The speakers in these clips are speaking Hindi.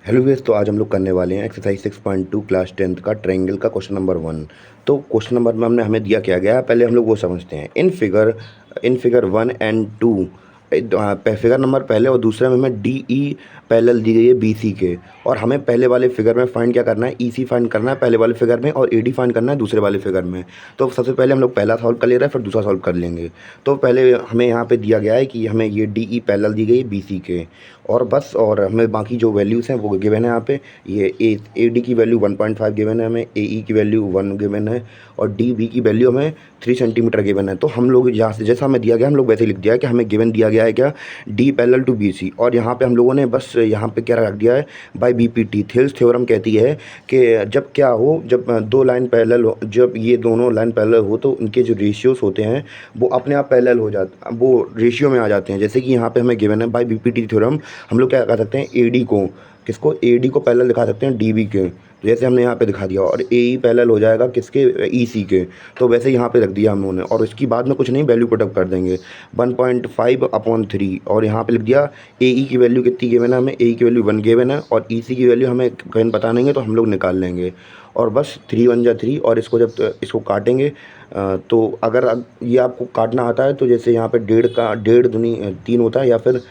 हेलो व्यूअर्स, तो आज हम लोग करने वाले हैं एक्सरसाइज 6.2 क्लास 10th का ट्रायंगल का क्वेश्चन नंबर 1। तो क्वेश्चन नंबर में हमने हमें दिया क्या गया है, पहले हम लोग वो समझते हैं। In figure 1 and 2, figure number पहले और दूसरे में हमें डी ई पैरेलल दी गई है बी सी के, और हमें पहले वाले फिगर में फाइंड क्या करना है, ई सी फाइंड करना है पहले वाले फिगर में, और ए डी फाइंड करना है दूसरे वाले फिगर में। तो सबसे पहले हम लोग पहला सॉल्व कर ले रहे हैं, फिर दूसरा सॉल्व कर लेंगे। तो पहले हमें यहाँ पे दिया गया है कि हमें ये डी ई पैरेलल दी गई है बी सी के, और बस, और हमें बाकी जो वैल्यूज़ हैं वो गिवन है यहाँ पे। ये ए डी की वैल्यू 1.5 गिवन है, हमें ए ई की वैल्यू 1 गिवन है, और डी बी की वैल्यू हमें 3 सेंटीमीटर गिवन है। तो हम लोग यहाँ से जैसा हमें दिया गया हम लोग वैसे ही लिख दिया है कि हमें गिवन दिया गया है क्या, D parallel to B C, और यहाँ पे हम लोगों ने बस यहाँ पे क्या रख दिया है, by B P T. Thales theorem कहती है कि जब क्या हो, जब दो लाइन पैरेलल हो, जब ये दोनों लाइन पैरेलल हो तो उनके जो रेशियोज होते हैं वो अपने आप पैरेलल हो जाते, वो रेशियो में आ जाते हैं। जैसे कि यहाँ पे हमें गिवन है by B P T theorem, हम लोग क्या कर सकते हैं, ए डी को, किसको, ए डी को पैरेलल दिखा सकते हैं डी बी के, जैसे हमने यहाँ पे दिखा दिया, और ए ई पैरेलल हो जाएगा किसके, ई सी के। तो वैसे यहाँ पे रख दिया हम लोगों ने, और इसकी बाद में कुछ नहीं, वैल्यू पुटअप कर देंगे 1.5/3, और यहाँ पे लिख दिया ए ई की वैल्यू कितनी गिवन है, हमें ए ई की वैल्यू 1 गिवन है, और ई सी की वैल्यू हमें कहीं पता नहीं है तो हम लोग निकाल लेंगे। और बस 3 1 जा 3, और इसको जब इसको काटेंगे तो अगर ये आपको काटना आता है तो जैसे यहाँ पे डेढ़ दूनी 3 होता है, या फिर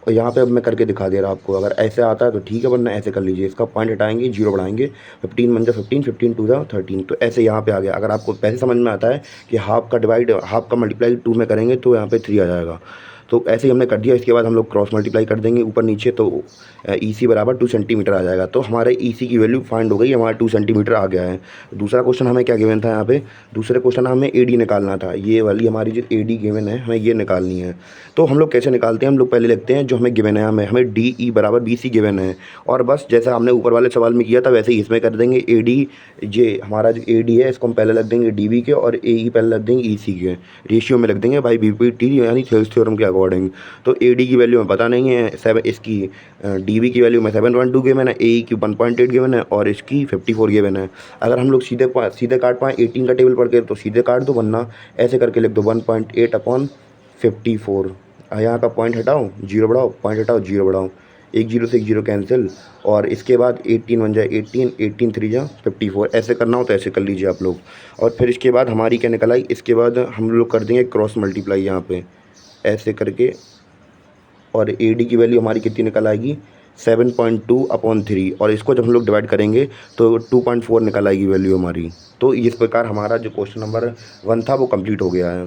और यहाँ पे अब मैं करके दिखा दे रहा आपको, अगर ऐसे आता है तो ठीक है, वरना ऐसे कर लीजिए। इसका पॉइंट हटाएंगे, जीरो बढ़ाएंगे, 15 1 जा 15, 15 2 जा 13। तो ऐसे यहाँ पे आ गया। अगर आपको पैसे समझ में आता है कि हाफ का मल्टीप्लाई 2 में करेंगे तो यहाँ पे 3 आ जाएगा। तो ऐसे ही हमने कर दिया। इसके बाद हम लोग क्रॉस मल्टीप्लाई कर देंगे ऊपर नीचे, तो ई सी बराबर 2 सेंटीमीटर आ जाएगा। तो हमारे ई सी की वैल्यू फाइंड हो गई, हमारा 2 सेंटीमीटर आ गया है। दूसरा क्वेश्चन हमें क्या गिवन था यहाँ पे, दूसरे क्वेश्चन हमें ए डी निकालना था। ये वाली हमारी जो ए डी गिवन है हमें ये निकालनी है। तो हम लोग कैसे निकालते हैं, हम लोग पहले लिखते हैं जो हमें गिवन है, हमें डी ई बराबर बी सी गिवन है, और बस जैसा हमने ऊपर वाले सवाल में किया था वैसे ही इसमें कर देंगे। ए डी, जे हमारा जो ए डी है इसको हम पहले लग देंगे डी बी के, और ए ई पहले लग देंगे ई सी के, रेशियो में लग देंगे बाई बी पी टी, यानी थेल्स थ्योरम के अकॉर्डिंग। तो ए डी की वैल्यू हमें पता नहीं है, इसकी डी बी की वैल्यू में 7.2 गिवन है, ए ई की 1.8 गिवन है, और इसकी 54 गिवन है। अगर हम लोग सीधे काट पाएँ 18 का टेबल पढ़ के तो सीधे काट दो, वरना ऐसे करके लिख दो 1.8/54। यहाँ का पॉइंट हटाओ, जीरो बढ़ाओ, पॉइंट हटाओ, जीरो बढ़ाओ, एक जीरो से एक जीरो कैंसिल, और इसके बाद 18 1 जा 18, 18 3 जा 54। ऐसे करना हो तो ऐसे कर लीजिए आप लोग। और फिर इसके बाद हमारी क्या निकल आई, इसके बाद हम लोग कर देंगे क्रॉस मल्टीप्लाई यहाँ पे ऐसे करके, और ए डी की वैल्यू हमारी कितनी निकल आएगी, 7.2/3, और इसको जब हम लोग डिवाइड करेंगे तो 2.4 निकल आएगी वैल्यू हमारी। तो इस प्रकार हमारा जो क्वेश्चन नंबर 1 था वो कंप्लीट हो गया है।